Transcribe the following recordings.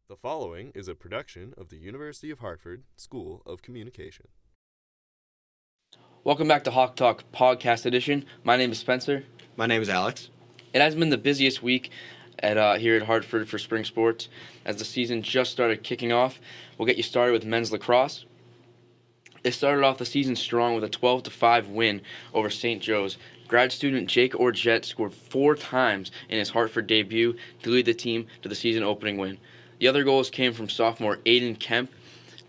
The following is a production of the University of Hartford School of Communication. Welcome back to Hawk Talk Podcast Edition. My name is Spencer. My name is Alex. It has been the busiest week here at Hartford for spring sports as the season just started kicking off. We'll get you started with men's lacrosse. It started off the season strong with a 12-5 win over St. Joe's. Grad student Jake Orgette scored 4 times in his Hartford debut to lead the team to the season opening win. The other goals came from sophomore Aiden Kemp.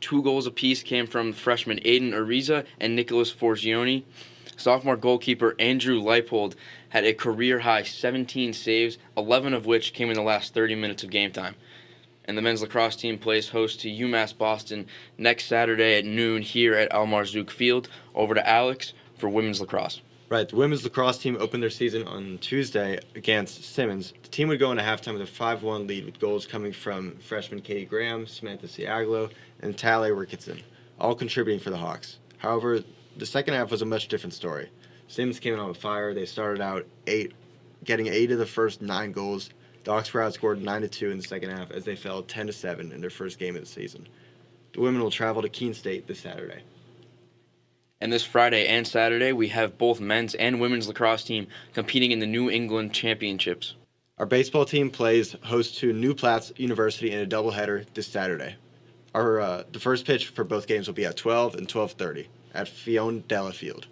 2 goals apiece came from freshman Aiden Ariza and Nicholas Forgione. Sophomore goalkeeper Andrew Leipold had a career-high 17 saves, 11 of which came in the last 30 minutes of game time. And the men's lacrosse team plays host to UMass Boston next Saturday at noon here at Al Marzouk Field. Over to Alex for women's lacrosse. Right, the women's lacrosse team opened their season on Tuesday against Simmons. The team would go into halftime with a 5-1 lead with goals coming from freshmen Katie Graham, Samantha Ciaglo, and Talia Ricketson, all contributing for the Hawks. However, the second half was a much different story. Simmons came in on fire. They started out getting 8 of the first 9 goals. The Hawks were outscored 9-2 in the second half as they fell 10-7 in their first game of the season. The women will travel to Keene State this Saturday. And this Friday and Saturday, we have both men's and women's lacrosse team competing in the New England Championships. Our baseball team plays host to New Platts University in a doubleheader this Saturday. The first pitch for both games will be at 12 and 12:30 at Fiondella Field.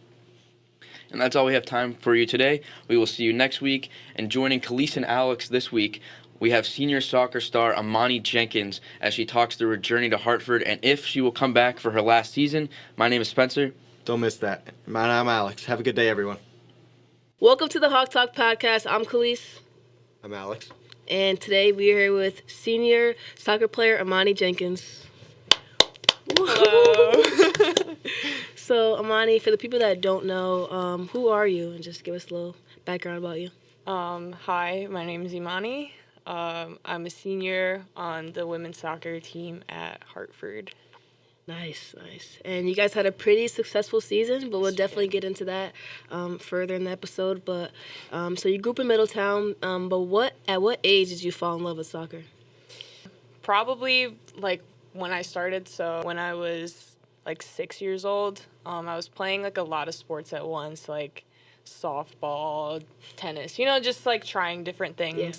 And that's all we have time for you today. We will see you next week. And joining Khalees and Alex this week, we have senior soccer star Imani Jenkins as she talks through her journey to Hartford and if she will come back for her last season. My name is Spencer. Don't miss that. I'm Alex. Have a good day, everyone. Welcome to the Hawk Talk Podcast. I'm Khalees. I'm Alex. And today we are here with senior soccer player Imani Jenkins. Hello. So, Imani, for the people that don't know, who are you? And just give us a little background about you. Hi, my name is Imani. I'm a senior on the women's soccer team at Hartford. Nice. And you guys had a pretty successful season, but we'll definitely get into that further in the episode. But so you grew up in Middletown, but at what age did you fall in love with soccer? Probably like when I started, so when I was like 6 years old, I was playing like a lot of sports at once, like softball, tennis, just like trying different things. Yeah.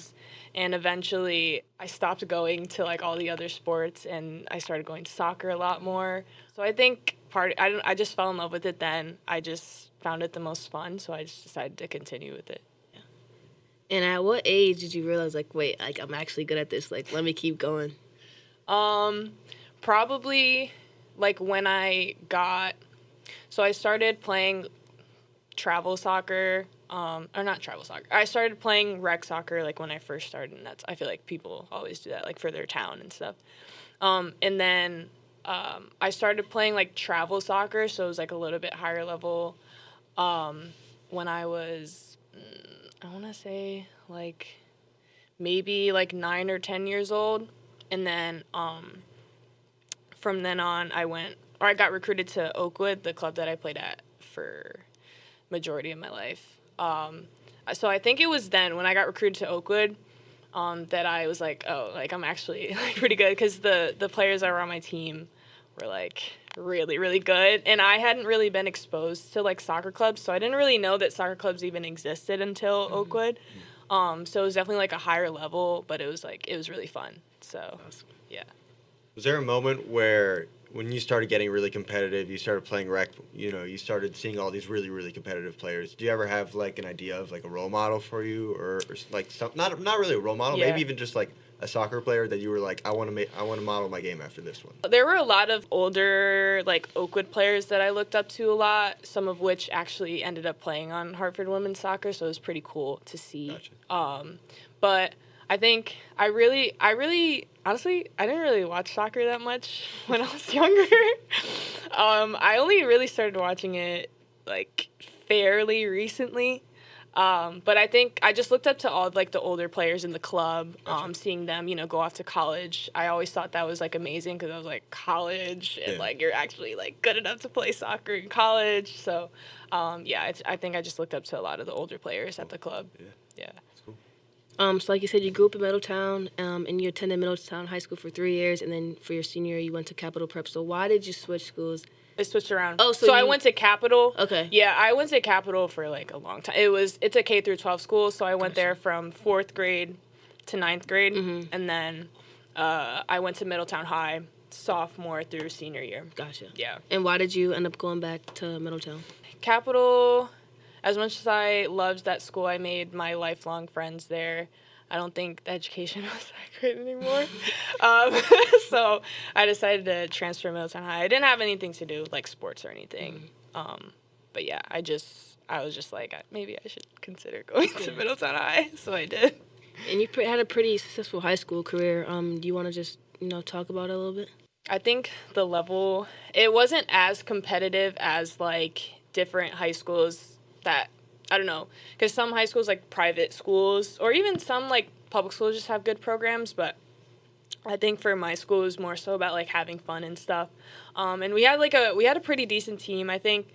And eventually I stopped going to like all the other sports and I started going to soccer a lot more. So I think I just fell in love with it then. I just found it the most fun, so I just decided to continue with it. Yeah. And at what age did you realize like, wait, like I'm actually good at this, like let me keep going? Probably like when I started playing travel soccer. Or not travel soccer. I started playing rec soccer like when I first started, and I feel like people always do that like for their town and stuff. And then I started playing like travel soccer, so it was like a little bit higher level. When I was, I want to say like maybe like 9 or 10 years old, and then from then on I got recruited to Oakwood, the club that I played at for majority of my life. So I think it was then when I got recruited to Oakwood that I was like, oh, like I'm actually like pretty good, because the players that were on my team were like really, really good, and I hadn't really been exposed to like soccer clubs, so I didn't really know that soccer clubs even existed until Oakwood. So it was definitely like a higher level, but it was really fun. So yeah. Was there a moment where when you started getting really competitive, you started playing rec, you started seeing all these really, really competitive players? Do you ever have like an idea of like a role model for you, or like some, not really a role model, maybe even just like a soccer player that you were like, I want to model my game after this one? There were a lot of older like Oakwood players that I looked up to a lot, some of which actually ended up playing on Hartford women's soccer, so it was pretty cool to see. Gotcha. But I think honestly, I didn't really watch soccer that much when I was younger. I only really started watching it like fairly recently. But I think I just looked up to all like the older players in the club, seeing them, go off to college. I always thought that was like amazing, because I was like, college, and like you're actually like good enough to play soccer in college. So, I think I just looked up to a lot of the older players at the club. Yeah. That's cool. So like you said, you grew up in Middletown, and you attended Middletown High School for 3 years, and then for your senior year, you went to Capital Prep. So why did you switch schools? I switched around. Oh, so I went to Capital. Okay. Yeah, I went to Capital for like a long time. It's a K through 12 school, so I went there from 4th grade to 9th grade, and then I went to Middletown High sophomore through senior year. Gotcha. Yeah. And why did you end up going back to Middletown? Capital, as much as I loved that school, I made my lifelong friends there. I don't think the education was that great anymore. So I decided to transfer to Middletown High. I didn't have anything to do with like sports or anything. But yeah, I was just like, maybe I should consider going to Middletown High. So I did. And you had a pretty successful high school career. Do you want to just, talk about it a little bit? I think the level, it wasn't as competitive as like different high schools that, I don't know, because some high schools, like private schools, or even some like public schools just have good programs, but I think for my school it was more so about like having fun and stuff. And we had a pretty decent team. I think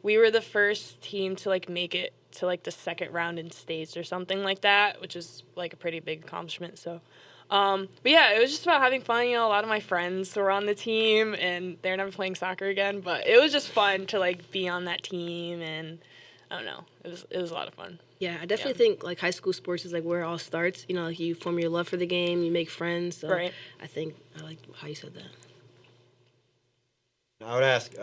we were the first team to like make it to like the second round in states or something like that, which is like a pretty big accomplishment. So, but yeah, it was just about having fun. A lot of my friends were on the team, and they're never playing soccer again. But it was just fun to like be on that team, and I don't know, it was a lot of fun. Yeah, I definitely think like high school sports is like where it all starts. Like you form your love for the game, you make friends. So right. I like how you said that. I would ask,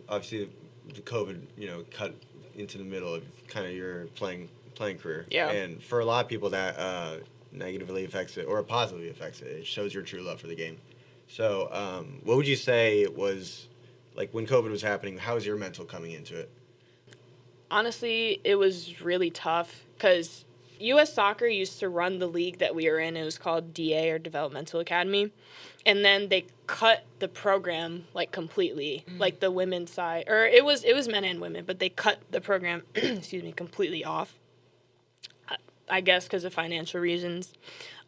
obviously, the COVID, cut into the middle of kind of your playing career. Yeah. And for a lot of people, that negatively affects it or positively affects it. It shows your true love for the game. So, what would you say was like when COVID was happening? How was your mental coming into it? Honestly, it was really tough because U.S. Soccer used to run the league that we were in. It was called DA, or Developmental Academy. And then they cut the program like completely, like the women's side, or it was men and women, but they cut the program, completely off. I guess because of financial reasons.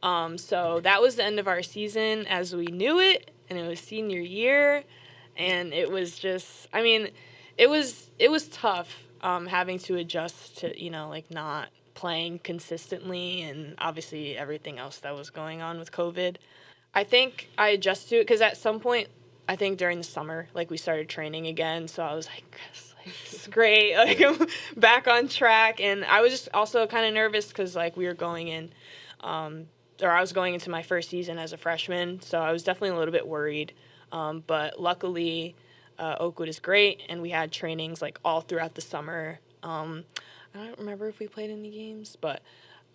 So that was the end of our season as we knew it, and it was senior year, and it was just, it was tough having to adjust to like not playing consistently, and obviously everything else that was going on with COVID. I think I adjusted to it because at some point, I think during the summer, like we started training again. So I was like, this is great. Like I'm back on track. And I was just also kind of nervous because like we were going in, or I was going into my first season as a freshman. So I was definitely a little bit worried. But luckily, Oakwood is great. And we had trainings like all throughout the summer. I don't remember if we played any games, but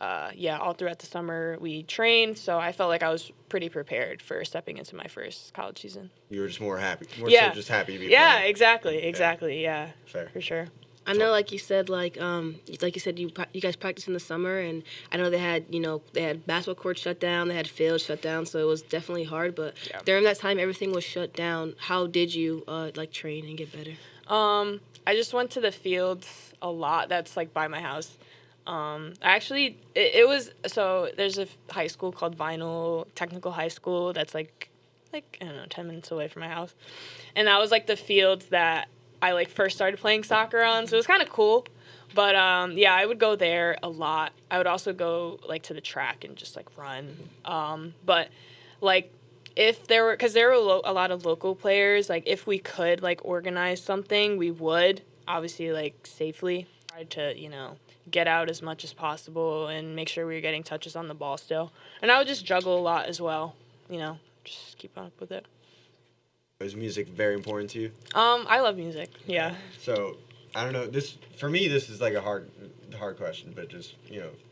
all throughout the summer we trained, so I felt like I was pretty prepared for stepping into my first college season. You were just more happy, so just happy to be Yeah, playing. exactly, yeah. Fair. For sure. I know, like you said, you guys practiced in the summer, and I know they had basketball courts shut down, they had fields shut down, so it was definitely hard. But during that time, everything was shut down. How did you train and get better? I just went to the fields a lot. That's like by my house. It was, so there's a high school called Vinyl Technical High School that's like I don't know, 10 minutes away from my house. And that was like the fields that I like first started playing soccer on, so it was kind of cool. But I would go there a lot. I would also go like to the track and just like run. But like if there were, because there were a lot of local players, like if we could like organize something, we would, obviously like safely. Try to, get out as much as possible and make sure we were getting touches on the ball still. And I would just juggle a lot as well, just keep up with it. Is music very important to you? I love music, yeah. So, I don't know, for me, this is like a hard question, but just,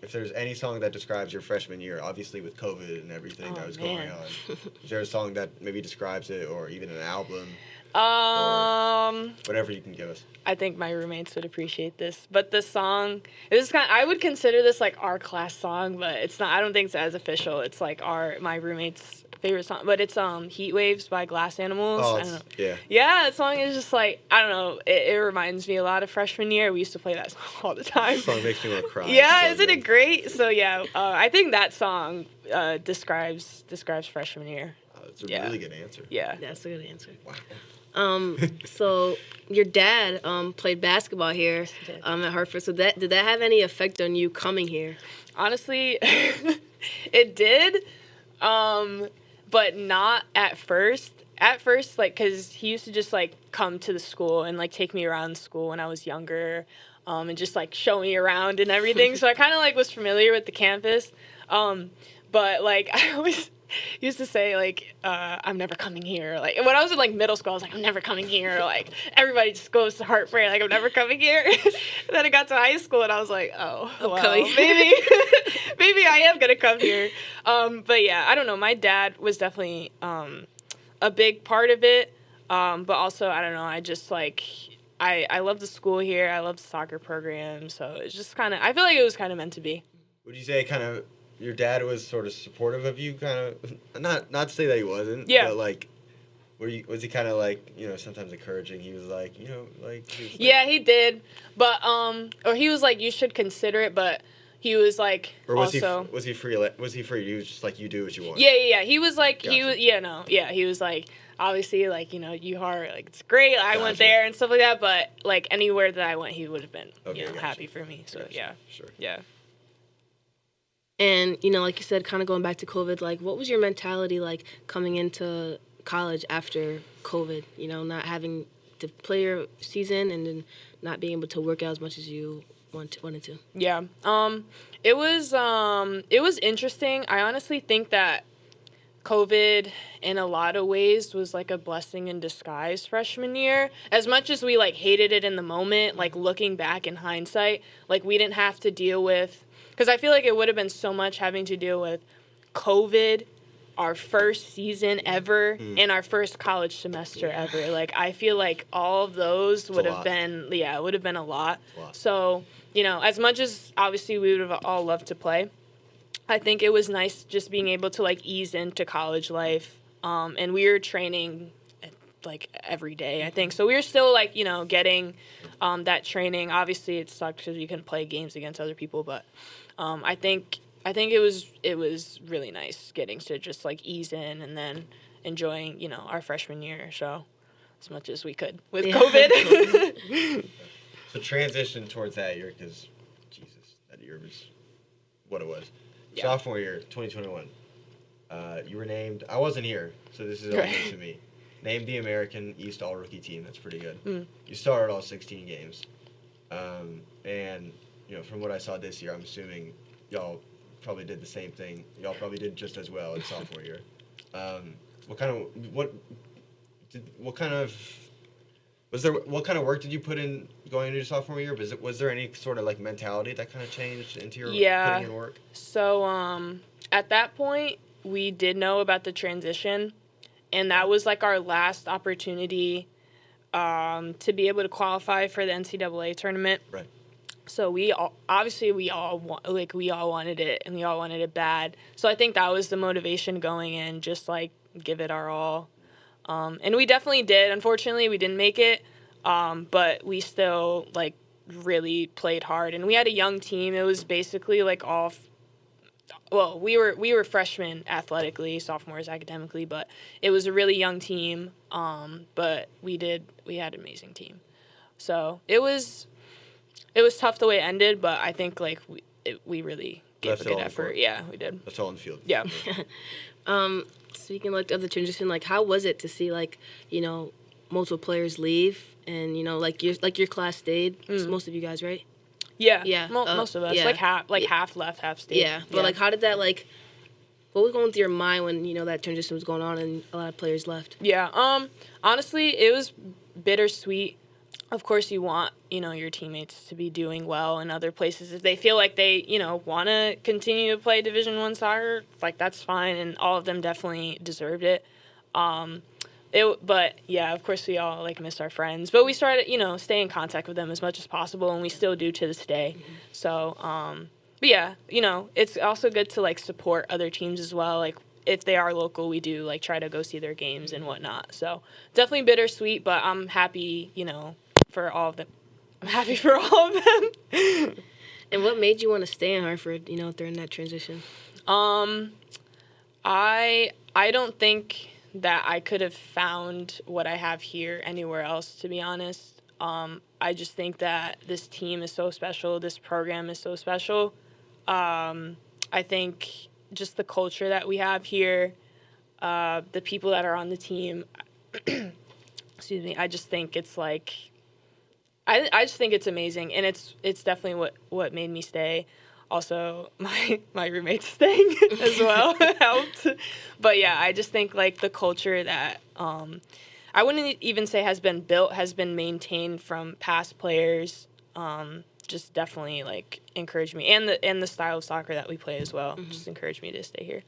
if there's any song that describes your freshman year, obviously with COVID and everything that was going on, is there a song that maybe describes it, or even an album? Or whatever you can give us. I think my roommates would appreciate this, but the song, I would consider this like our class song, but it's not. I don't think it's as official. It's like my roommate's favorite song, but it's "Heat Waves" by Glass Animals. Oh, I don't know. Yeah. Yeah, that song is just like, I don't know. It reminds me a lot of freshman year. We used to play that song all the time. That song makes me want to cry. Yeah, so isn't good. it great? So yeah, I think that song describes freshman year. That's a really good answer. Yeah. That's a good answer. Wow. So your dad played basketball here at Hartford. So did that have any effect on you coming here? Honestly, it did, but not at first. At first, like, because he used to just, like, come to the school and, like, take me around school when I was younger, and just, like, show me around and everything. So I kind of, like, was familiar with the campus. But, like, I always used to say, like, I'm never coming here. Like, when I was in, like, middle school, I was like, I'm never coming here. Like, everybody just goes to Hartford. Like, I'm never coming here. And then I got to high school, and I was like, oh, well, maybe, maybe I am going to come here. But, yeah, I don't know. My dad was definitely a big part of it. But also, I don't know, I just, like, I love the school here. I love the soccer program. So it's just kind of, I feel like it was kind of meant to be. Would you say kind of your dad was sort of supportive of you, kind of, not to say that he wasn't, Yeah. but like, was he kind of like, sometimes encouraging? He was like, Yeah, he did, but or he was like, you should consider it, but he was like, or was also, was he free? Was he free? He was just like, you do what you want. Yeah. He was like, Gotcha. he was like, obviously, like, you are, like, it's great. I went Gotcha. there and stuff like that, but like anywhere that I went, he would have been, Okay, gotcha. happy for me. So Gotcha. yeah, Sure. yeah. And, like you said, kind of going back to COVID, like, what was your mentality like coming into college after COVID? Not having to play your season and then not being able to work out as much as you wanted to. Yeah. It was interesting. I honestly think that COVID in a lot of ways was like a blessing in disguise freshman year. As much as we like hated it in the moment, like looking back in hindsight, like we didn't have to deal with, because I feel like it would have been so much having to deal with COVID, our first season ever, and our first college semester ever. Like, I feel like all of those would have been, it would have been a lot. So, as much as obviously we would have all loved to play, I think it was nice just being able to, like, ease into college life. And we were training, like, every day, I think. So we were still, like, getting that training. Obviously, it sucked because you couldn't play games against other people, but I think it was really nice getting to just like ease in and then enjoying our freshman year so as much as we could with COVID. So transition towards that year, because Jesus, that year was what it was. Yeah. Sophomore year, 2021. You were named. I wasn't here, so this is all new to me. Named the American East All Rookie Team. That's pretty good. You started all 16 games, and from what I saw this year, I'm assuming y'all probably did the same thing. Y'all probably did just as well in sophomore year. What kind of work did you put in going into your sophomore year? Was there any sort of like mentality that kind of changed into your putting in work? So at that point, we did know about the transition, and that was like our last opportunity to be able to qualify for the NCAA tournament. Right. So we all wanted it, and we all wanted it bad. So I think that was the motivation going in, just like give it our all. And we definitely did. Unfortunately, we didn't make it, but we still like really played hard. And we had a young team. It was basically like we were freshmen athletically, sophomores academically, but it was a really young team. But we had an amazing team. So it was tough the way it ended, but I think like we really gave a good effort. Yeah, we did. That's all in the field. Yeah. Speaking like of the transition, like how was it to see like multiple players leave and like your class stayed? Most of you guys, right? Yeah. Yeah. Most of us, yeah. half left, half stayed. Yeah, but like how did that like? What was going through your mind when that transition was going on and a lot of players left? Yeah. Honestly, it was bittersweet. Of course, you want, your teammates to be doing well in other places. If they feel like they, want to continue to play Division I soccer, like, that's fine, and all of them definitely deserved it. But, yeah, of course, we all, like, miss our friends. But we started, stay in contact with them as much as possible, and we still do to this day. So, but, yeah, it's also good to, like, support other teams as well. Like, if they are local, we do, like, try to go see their games and whatnot. So, definitely bittersweet, but I'm happy, for all of them. I'm happy for all of them. And what made you want to stay in Hartford, during that transition? I don't think that I could have found what I have here anywhere else, to be honest. I just think that this team is so special. This program is so special. I think just the culture that we have here, the people that are on the team, excuse me, I just think it's like, I just think it's amazing, and it's definitely what made me stay. Also, my roommate's staying as well helped. But yeah, I just think like the culture that I wouldn't even say has been built, has been maintained from past players. Just definitely like encouraged me, and the style of soccer that we play as well. Just encouraged me to stay here.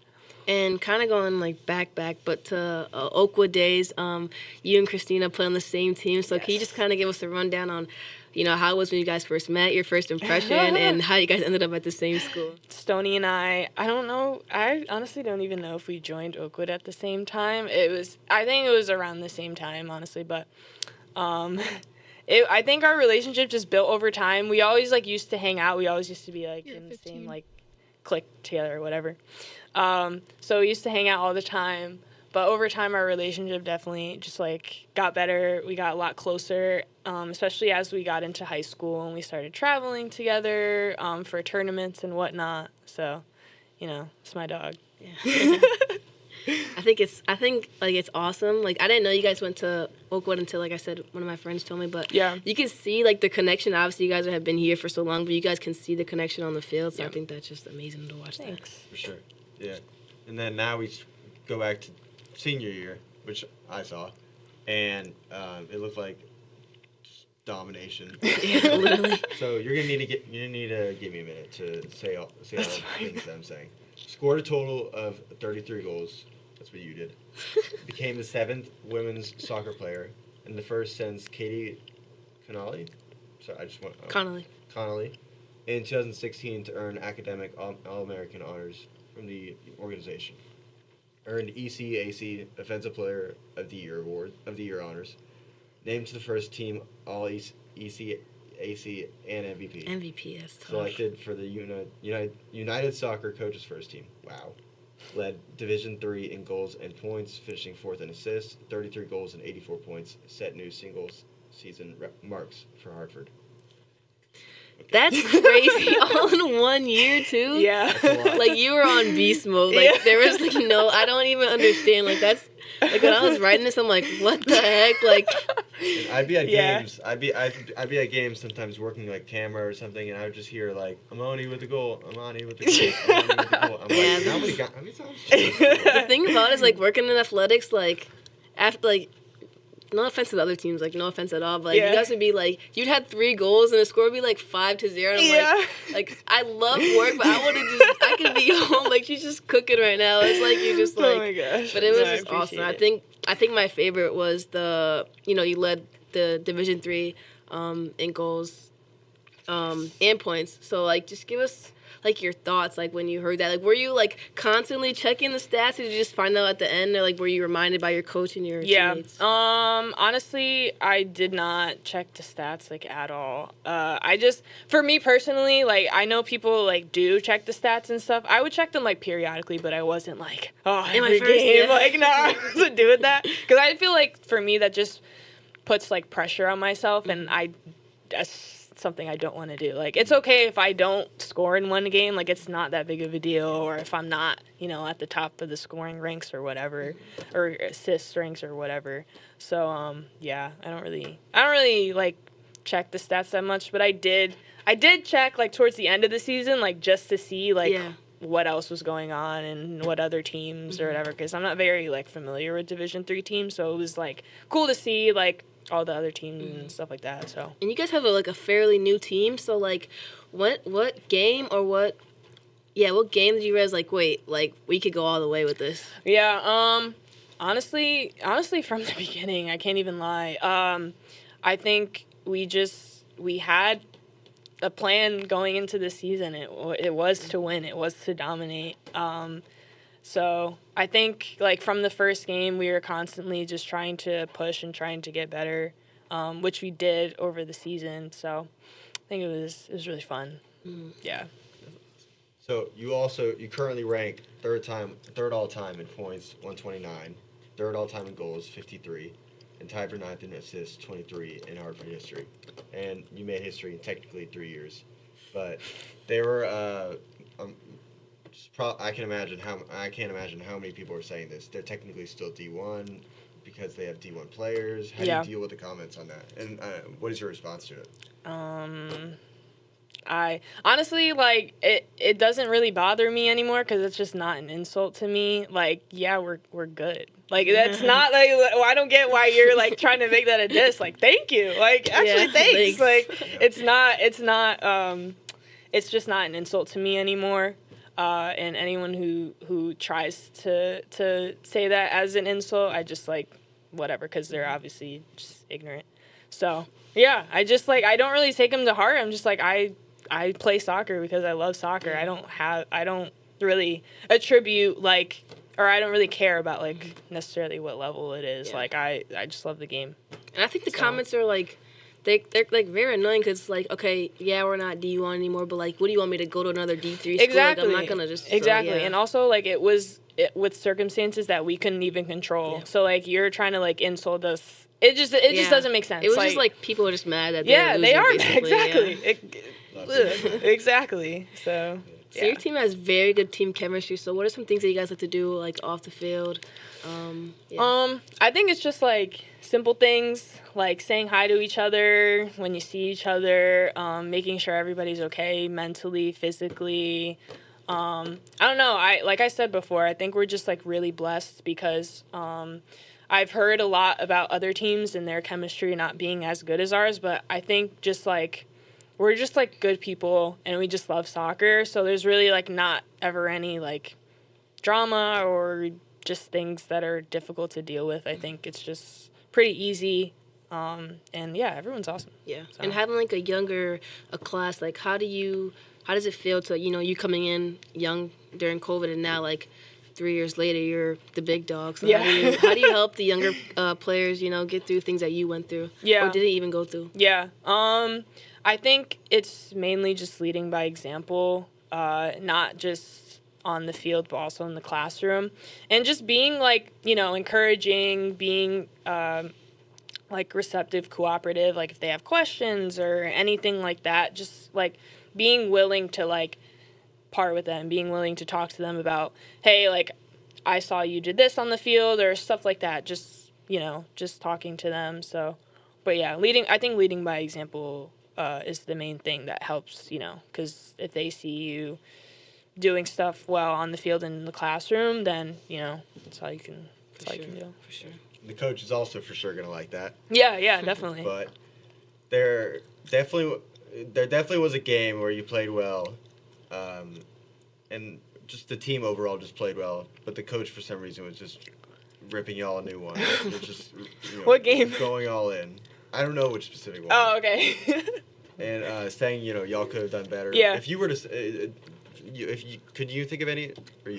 And kind of going like back, but to Oakwood days, you and Christina play on the same team. So can you just kind of give us a rundown on, how it was when you guys first met, your first impression, and how you guys ended up at the same school? Stoney and I don't know. I honestly don't even know if we joined Oakwood at the same time. I think it was around the same time, honestly, but I think our relationship just built over time. We always like used to hang out. We always used to be like in the same like clique together or whatever. So we used to hang out all the time, but over time our relationship definitely just like got better. We got a lot closer, especially as we got into high school and we started traveling together for tournaments and whatnot. So, it's my dog. Yeah. I think it's awesome. Like I didn't know you guys went to Oakwood until, like I said, one of my friends told me. But yeah, you can see like the connection. Obviously, you guys have been here for so long, but you guys can see the connection on the field. So I think that's just amazing to watch. Thanks. For sure. Yeah. And then now we go back to senior year, which I saw, and it looked like just domination. Yeah, literally. So you're gonna need to give me a minute to say all the things that I'm saying. Scored a total of 33 goals. That's what you did. Became the 7th women's soccer player and the first since Katie Connolly. Sorry, I just want Connolly in 2016 to earn academic All-American honors from the organization. Earned ECAC Offensive Player of the Year honors. Named to the first team All ECAC and MVP. MVP, that's tough. Selected for the United Soccer Coaches First Team. Wow. Led Division III in goals and points, finishing 4th in assists, 33 goals and 84 points. Set new singles season marks for Hartford. That's crazy. All in 1 year, too? Yeah. Like, you were on beast mode. Like, there was, like, I don't even understand. Like, that's, like, when I was writing this, I'm like, what the heck? Like, and I'd be at games. I'd be at games sometimes working, like, camera or something, and I would just hear, like, Imani with the goal, Imani with the goal, Imani with the goal. I'm like, how many times? The thing about it is, like, working in athletics, like, after, like, no offense to the other teams, like, no offense at all, but like, you guys would be like, you'd had 3 goals and the score would be like 5-0. And I'm like, I love work, but I could be home. Like, she's just cooking right now. It's like, you're just like, oh my gosh. But it was just awesome. I think my favorite was you led the Division III in goals and points. So, like, just give us, like, your thoughts, like, when you heard that. Like, were you, like, constantly checking the stats, or did you just find out at the end, or, like, were you reminded by your coach and your teammates? Honestly, I did not check the stats, like, at all. For me personally, like, I know people, like, do check the stats and stuff. I would check them, like, periodically, but I wasn't, like, every game. Like, no, I wasn't doing that. Because I feel like, for me, that just puts, like, pressure on myself, and that's something I don't want to do. Like, it's okay if I don't score in one game, like, it's not that big of a deal, or if I'm not, at the top of the scoring ranks or whatever, or assist ranks or whatever. So I don't really like check the stats that much, but I did check, like, towards the end of the season, like, just to see, like, what else was going on and what other teams or whatever, because I'm not very, like, familiar with Division III teams, so it was, like, cool to see, like, all the other teams and stuff like that. So, and you guys have a fairly new team, so, like, what game did you realize, like, wait, like, we could go all the way with this? Honestly from the beginning, I can't even lie. I think we had a plan going into the season. It was to win. It was to dominate. So I think, like, from the first game, we were constantly just trying to push and trying to get better, which we did over the season. So I think it was really fun. Yeah. So you currently rank third all time in points, 129. third all-time in goals, 53, and tied for ninth in assists, 23 in Hartford history. And you made history in technically 3 years, but they were. I can't imagine how many people are saying this. They're technically still D1 because they have D1 players. How do you deal with the comments on that? And what is your response to it? I honestly, like, it doesn't really bother me anymore because it's just not an insult to me. Like, yeah, we're good. Like, that's not, like, I don't get why you're, like, trying to make that a diss. Like, thank you. Like, actually, thanks. Like, it's just not an insult to me anymore. And anyone who tries to say that as an insult, I just, like, whatever, because they're obviously just ignorant. So, yeah, I just, like, I don't really take them to heart. I'm just, like, I play soccer because I love soccer. I don't really attribute, like, or I don't really care about, like, necessarily what level it is. Yeah. Like, I just love the game. And I think the comments are, like, they're like, very annoying because it's like, okay, yeah, we're not D1 anymore, but, like, what do you want me to go to another D3 school? Exactly. Like, I'm not going to just... Exactly. So, yeah. And also, like, it was with circumstances that we couldn't even control. Yeah. So, like, you're trying to, like, insult us. It just doesn't make sense. It was just, like, people are just mad that they're losing, they are. Exactly. Yeah. Exactly. So your team has very good team chemistry. So what are some things that you guys like to do, like, off the field? I think it's just, like, simple things, like saying hi to each other when you see each other, making sure everybody's okay mentally, physically. I don't know. Like I said before, I think we're just, like, really blessed because I've heard a lot about other teams and their chemistry not being as good as ours, but I think just, like, we're just, like, good people and we just love soccer. So there's really, like, not ever any, like, drama or just things that are difficult to deal with. I think it's just pretty easy. And yeah, everyone's awesome. Yeah. So. And having, like, a class, like, how does it feel to, you coming in young during COVID and now, like, 3 years later, you're the big dog. So how do you help the younger players, get through things that you went through? Yeah. Or didn't even go through? Yeah. I think it's mainly just leading by example, not just on the field, but also in the classroom. And just being, like, encouraging, being, like, receptive, cooperative, like, if they have questions or anything like that, just, like, being willing to, like, part with them, being willing to talk to them about, hey, like, I saw you did this on the field or stuff like that. Just, just talking to them. So, but yeah, I think leading by example is the main thing that helps, because if they see you doing stuff well on the field and in the classroom, then, that's all you can do. For sure. The coach is also for sure going to like that. Yeah, definitely. But there definitely was a game where you played well, and just the team overall just played well, but the coach for some reason was just ripping y'all a new one. They're just what game? Going all in. I don't know which specific one. Oh, okay. And saying y'all could have done better. Yeah. If you were to, could you think of any?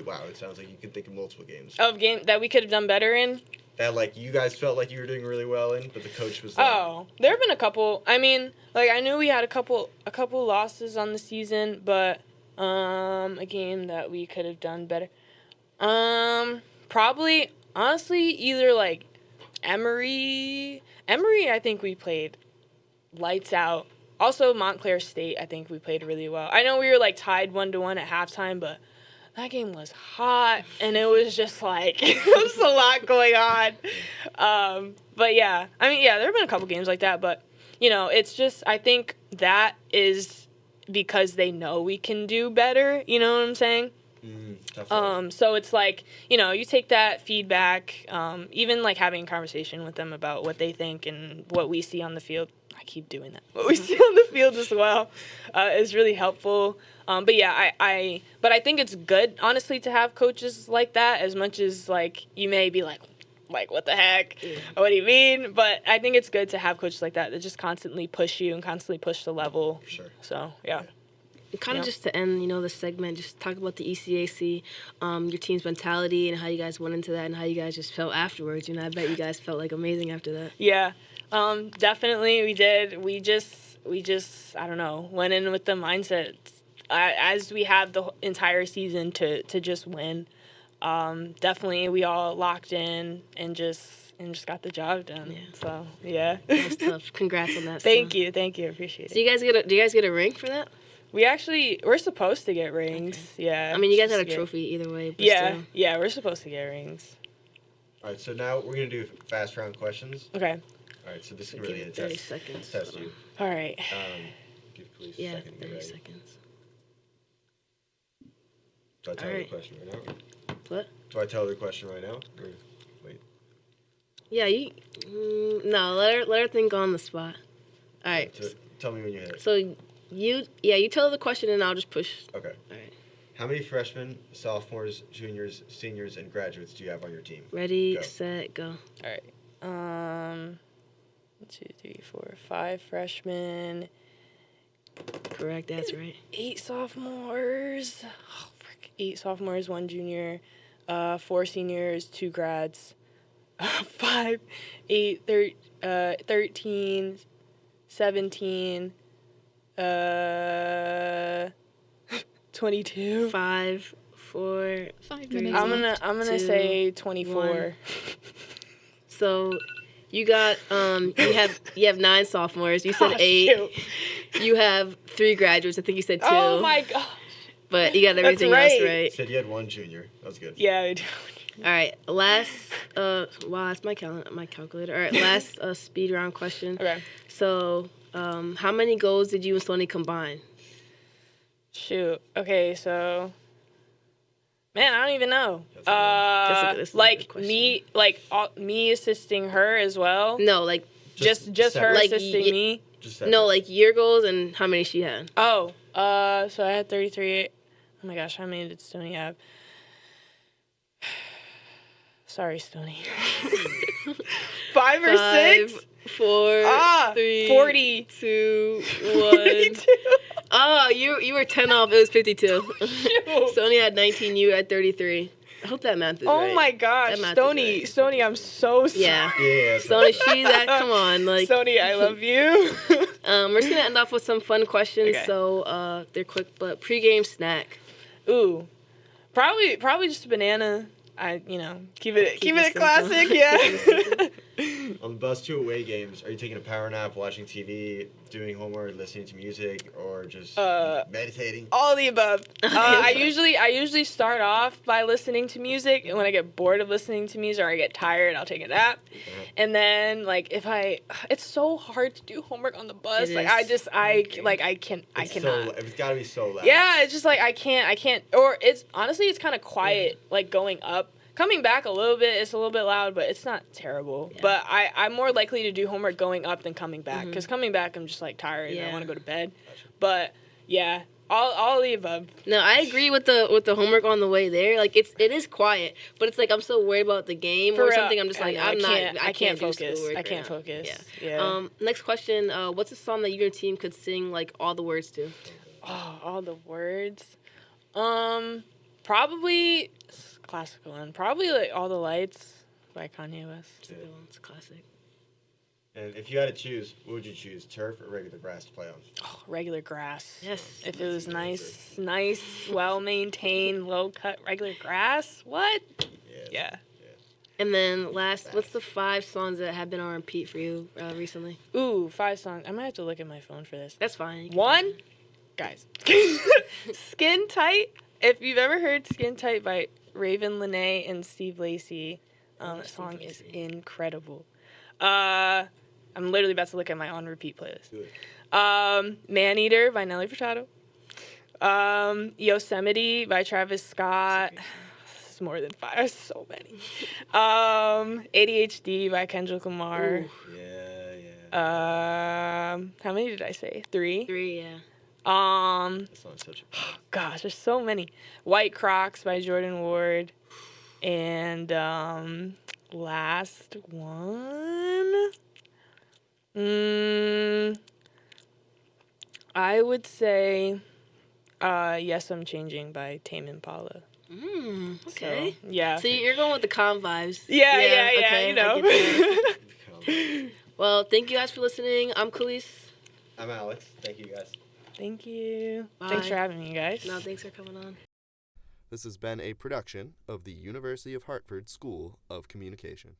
Wow, it sounds like you could think of multiple games. Of game that we could have done better in. That, like, you guys felt like you were doing really well in, but the coach was like... Oh, there have been a couple. I mean, like, I knew we had a couple losses on the season, but a game that we could have done better. Probably, honestly, either, like, Emory, I think we played lights out. Also, Montclair State, I think we played really well. I know we were, like, tied 1-1 at halftime, but that game was hot, and it was just, like, there was a lot going on. But, yeah, I mean, yeah, there have been a couple games like that, but, it's just, I think that is because they know we can do better, you know what I'm saying? So it's like, you take that feedback, even, like, having a conversation with them about what they think and what we see on the field. I keep doing that. What we see on the field as well is really helpful. But yeah, but I think it's good, honestly, to have coaches like that, as much as, like, you may be like, what the heck? Yeah. What do you mean? But I think it's good to have coaches like that just constantly push you and constantly push the level. For sure. So, yeah. Kind of just to end, the segment, just talk about the ECAC, your team's mentality and how you guys went into that and how you guys just felt afterwards. I bet you guys felt, like, amazing after that. Yeah. Definitely we did. We just I don't know, went in with the mindset as we have the entire season to just win. definitely we all locked in and just got the job done. Yeah. So yeah. That was tough. Congrats on that. Thank you, appreciate So it. you guys do you guys get a ring for that? We're supposed to get rings. Okay. Yeah. I mean, you guys had a Supposed to get- trophy either way. But Yeah, still. yeah, we're supposed to get rings. All right, so now we're gonna do fast round questions. Okay. All right, so this is Give really a it 30 test. seconds. Test you. All right. Give police Yeah, a second. to get 30 ready. seconds. Do I tell All her right. the question right now? What? Do I tell her the question right now? Or wait. Yeah, you. No, let her think on the spot. All right. Tell me when you hit it. So you tell her the question and I'll just push. Okay. All right. How many freshmen, sophomores, juniors, seniors, and graduates do you have on your team? Ready, Go. set, go. All right. 1, 2, 3, 4, 5 freshmen, Correct. That's right. 8 sophomores. Oh, frick. 8 sophomores, 1 junior, 4 seniors, 2 grads. 5, 8, 13, 17, 22. 5, 4. 5 Three. minutes. I'm left. gonna 2, say 24. 1. So you got you have 9 sophomores. You said Oh, 8. shoot. You have 3 graduates. I think you said 2. Oh my god. But you got That's everything right. else You right. said you had 1 junior. That was good. Yeah, I do. All right. Last. Wow, that's my calculator. All right. Last speed round question. Okay. So, how many goals did you and Sony combine? Shoot. Okay, so man, I don't even know. That's a that's a Like good question. me assisting her as well. No, like Just her separate. Like, assisting me. Just no, separate. like your goals and how many she had. Oh, so I had 33. Oh my gosh, how many did Stoney have? Sorry, Stoney. 5 or 6? 4, 3, 40. 2, 1. 42. Oh, you were 10 off. It was 52. Sony had 19. You had 33. I hope that math is right. Oh my gosh, That math is Stoney, right. Stoney, I'm so sorry. Yeah. Yeah. Sony, she that. Come on, like. Stoney, I love you. We're just gonna end off with some fun questions. Okay. So they're quick, but pregame snack. Ooh, probably just a banana. Keep it simple. classic. Yeah. On the bus to away games, are you taking a power nap, watching TV, doing homework, listening to music, or just meditating? All of the above. I usually start off by listening to music, and when I get bored of listening to music or I get tired, I'll take a nap. And then it's so hard to do homework on the bus. It Like is. I cannot. It's gotta be so loud. Yeah, it's just like I can't. Or it's honestly it's kind of quiet. Like going up. Coming back a little bit, it's a little bit loud, but it's not terrible. Yeah. But I'm more likely to do homework going up than coming back. Because coming back, I'm just like tired and I Yeah. want to go to bed. But yeah, all of the above. No, I agree with the homework on the way there. Like it is quiet, but it's like I'm so worried about the game For or real. something. I'm just I like know, I can't do focus. schoolwork I right can't now. focus. Yeah. Yeah. Next question. What's a song that you and your team could sing like all the words to? Oh, all the words. Probably classical one. Probably like All the Lights by Kanye West. It's a good one. It's a classic. And if you had to choose, what would you choose, turf or regular grass to play on? Oh, regular grass. Yes. If it was nice, well maintained, low cut, regular grass. What? Yeah. And then last, what's the 5 songs that have been on repeat for you recently? Ooh, 5 songs. I might have to look at my phone for this. That's fine. 1, guys. Skin Tight. If you've ever heard Skin Tight by Raven Lene and Steve Lacy, that Steve song is Lacy. incredible. I'm literally about to look at my on repeat playlist. Do it. Man Eater by Nelly Furtado. Yosemite by Travis Scott. It's more than 5. There's so many. ADHD by Kendrick Lamar. Ooh. Yeah. How many did I say? 3. 3, yeah. That song's such a Gosh, there's so many. White Crocs by Jordan Ward. And last one. I would say Yes, I'm Changing by Tame Impala. Okay. So, yeah. So you're going with the calm vibes. Yeah, okay, you know. I get that. Well, thank you guys for listening. I'm Khalees. I'm Alex. Thank you guys. Thank you. Bye. Thanks for having me, guys. No, thanks for coming on. This has been a production of the University of Hartford School of Communication.